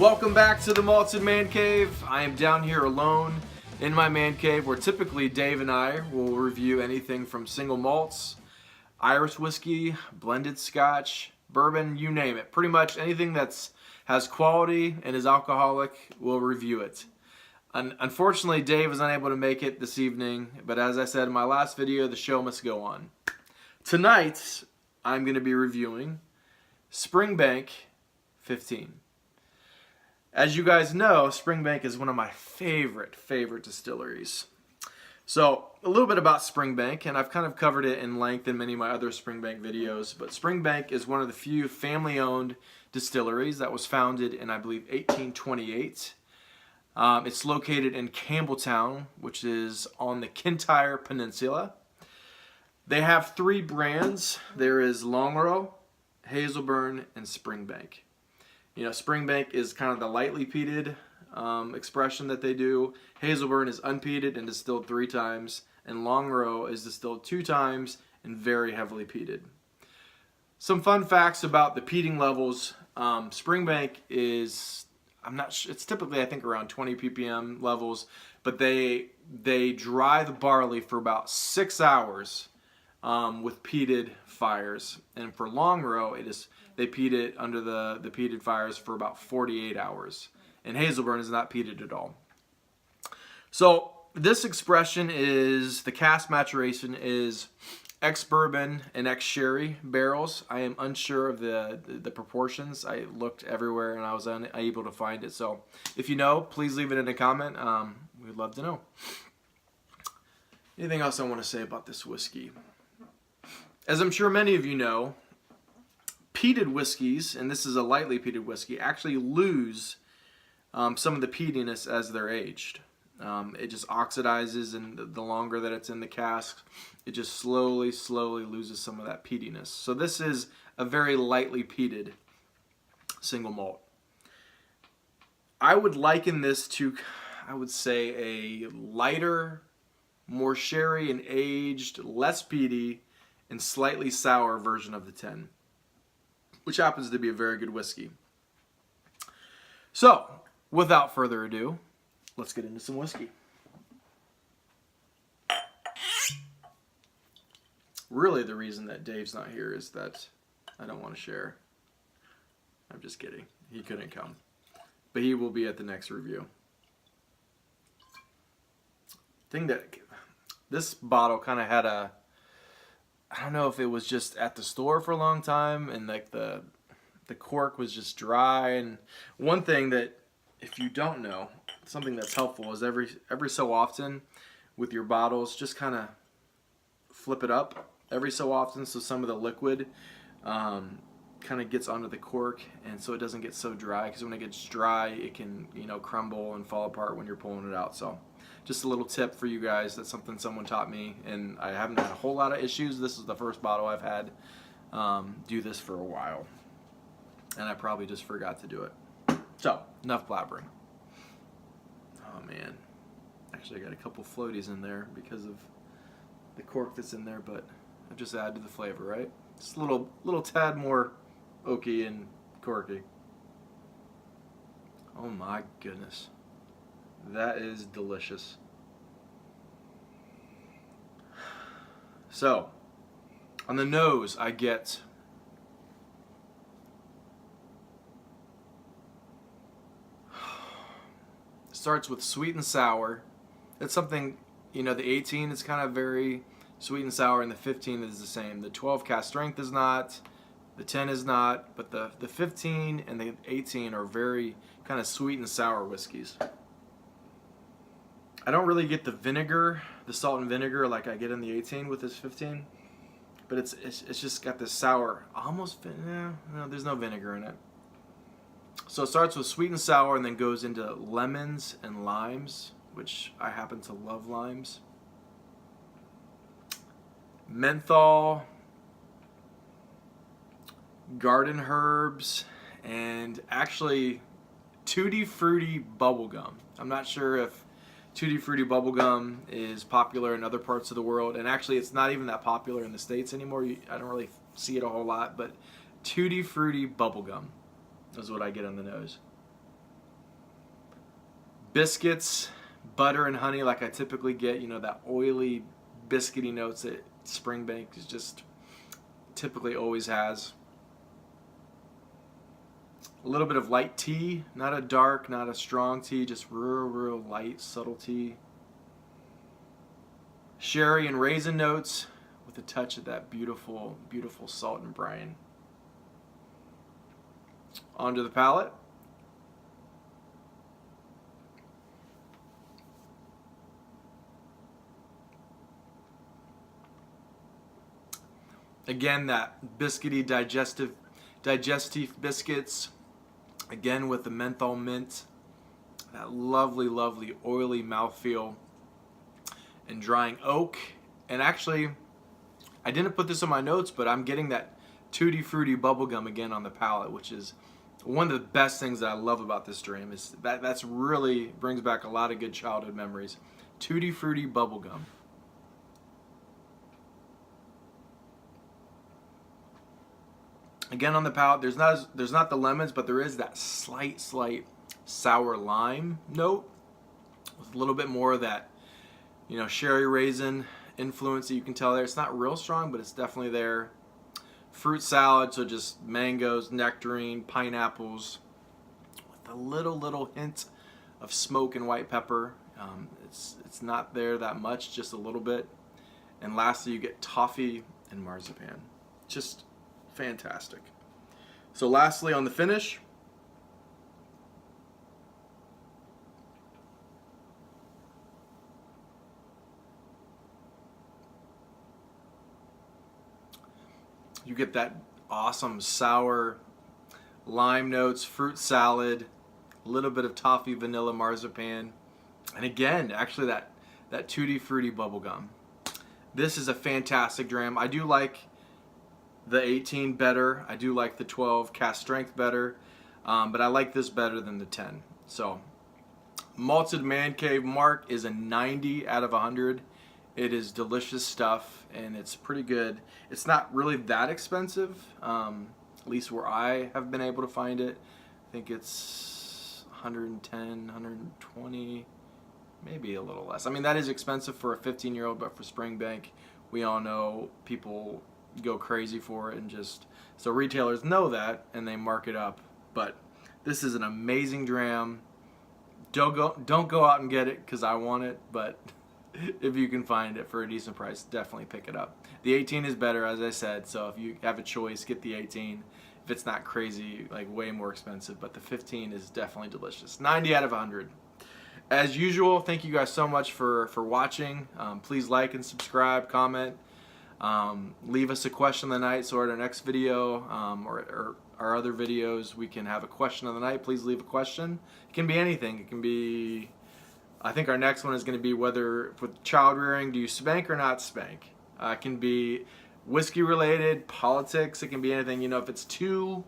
Welcome back to the Malted Man Cave. I am down here alone in my man cave where typically Dave and I will review anything from single malts, Irish whiskey, blended Scotch, bourbon, you name it. Pretty much anything that's has quality and is alcoholic, we'll review it. Unfortunately, Dave is unable to make it this evening, but as I said in my last video, the show must go on. Tonight, I'm going to be reviewing Springbank 15. As you guys know, Springbank is one of my favorite distilleries. So, a little bit about Springbank, and I've kind of covered it in length in many of my other Springbank videos, but Springbank is one of the few family-owned distilleries that was founded in, I believe, 1828. It's located in Campbelltown, which is on the Kintyre Peninsula. They have 3 brands. There is Olorosso, Hazelburn, and Springbank. You know, Springbank is kind of the lightly peated expression that they do. Hazelburn is unpeated and distilled 3 times, and Olorosso is distilled 2 times and very heavily peated. Some fun facts about the peating levels. Springbank is, I'm not sure, it's typically I think around 20 ppm levels, but they dry the barley for about 6 hours with peated fires, and for Olorosso they peat it under the peated fires for about 48 hours. And Hazelburn is not peated at all. So this expression is, the cask maturation is ex-bourbon and ex-sherry barrels. I am unsure of the proportions. I looked everywhere and I was unable to find it. So if you know, please leave it in a comment. We'd love to know. Anything else I want to say about this whiskey? As I'm sure many of you know, peated whiskeys, and this is a lightly peated whiskey, actually lose some of the peatiness as they're aged. It just oxidizes, and the longer that it's in the cask, it just slowly loses some of that peatiness. So this is a very lightly peated single malt. I would liken this to, I would say, a lighter, more sherry and aged, less peaty, and slightly sour version of the 10. Which happens to be a very good whiskey. So, without further ado, let's get into some whiskey. Really, the reason that Dave's not here is that I don't want to share. I'm just kidding. He couldn't come. But he will be at the next review. This bottle kind of had a, I don't know if it was just at the store for a long time and like the cork was just dry. And one thing that, if you don't know, something that's helpful is every so often with your bottles, just kind of flip it up every so often so some of the liquid kind of gets onto the cork, and so it doesn't get so dry, because when it gets dry it can, you know, crumble and fall apart when you're pulling it out. So just a little tip for you guys. That's something someone taught me, and I haven't had a whole lot of issues. This is the first bottle I've had do this for a while, and I probably just forgot to do it. So, enough blabbering. Oh man, actually I got a couple floaties in there because of the cork that's in there, but I've just added to the flavor, right? Just a little tad more oaky and corky. Oh my goodness. That is delicious. So, on the nose, I get starts with sweet and sour. That's something, you know, the 18 is kind of very sweet and sour, and the 15 is the same. The 12 cask strength is not, the 10 is not, but the 15 and the 18 are very kind of sweet and sour whiskeys. I don't really get the vinegar, the salt and vinegar like I get in the 18 with this 15, but it's just got this sour, almost, no, there's no vinegar in it. So it starts with sweet and sour and then goes into lemons and limes, which I happen to love limes. Menthol, garden herbs, and actually Tutti Frutti bubblegum. I'm not sure if Tutti Frutti bubblegum is popular in other parts of the world, and actually it's not even that popular in the States anymore. I don't really see it a whole lot, but Tutti Frutti bubblegum is what I get on the nose. Biscuits, butter and honey like I typically get, you know, that oily biscuity notes that Springbank is just typically always has. A little bit of light tea, not a dark, not a strong tea, just real light, subtle tea. Sherry and raisin notes with a touch of that beautiful salt and brine. Onto the palate. Again, that biscuity Digestif biscuits. Again with the Menthyl Mint. That lovely oily mouthfeel. And drying oak. And actually, I didn't put this on my notes, but I'm getting that Tutti fruity bubblegum again on the palate, which is one of the best things that I love about this dream. Is that's really brings back a lot of good childhood memories. Tutti fruity bubblegum. Again on the palate, there's not the lemons, but there is that slight sour lime note with a little bit more of that, you know, sherry raisin influence that you can tell there. It's not real strong, but it's definitely there. Fruit salad, so just mangoes, nectarine, pineapples, with a little hint of smoke and white pepper. It's not there that much, just a little bit. And lastly, you get toffee and marzipan. Just fantastic. So lastly, on the finish, you get that awesome sour lime notes, fruit salad, a little bit of toffee, vanilla, marzipan, and again, actually that tutti fruity bubblegum. This is a fantastic dram. I do like the 18 better. I do like the 12 cast strength better, but I like this better than the 10. So, Malted Man Cave Mark is a 90 out of 100. It is delicious stuff, and it's pretty good. It's not really that expensive, at least where I have been able to find it. I think it's 110, 120, maybe a little less. I mean, that is expensive for a 15-year-old, but for Springbank, we all know people go crazy for it, and just so retailers know that and they mark it up. But this is an amazing dram. Don't go out and get it because I want it, but if you can find it for a decent price, definitely pick it up. The 18 is better, as I said, so if you have a choice, get the 18. If it's not crazy, like way more expensive, but the 15 is definitely delicious. 90 out of 100. As usual, thank you guys so much for watching. Please like and subscribe, comment. Leave us a question of the night, so at our next video or our other videos we can have a question of the night. Please leave a question. It can be anything. It can be, I think our next one is going to be whether with child rearing, do you spank or not spank? It can be whiskey related, politics, it can be anything. You know, if it's too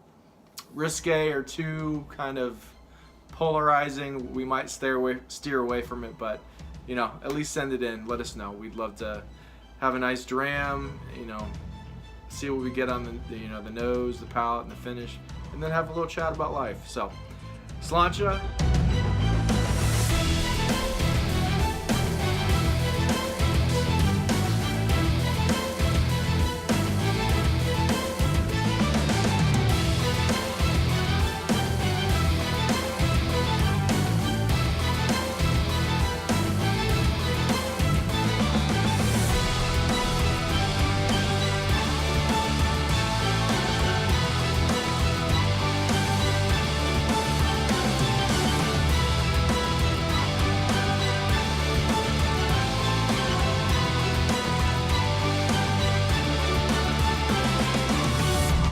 risque or too kind of polarizing, we might steer away from it, but you know, at least send it in. Let us know. We'd love to have a nice dram, you know, see what we get on the you know, the nose, the palate, and the finish, and then have a little chat about life. So, Sláinte.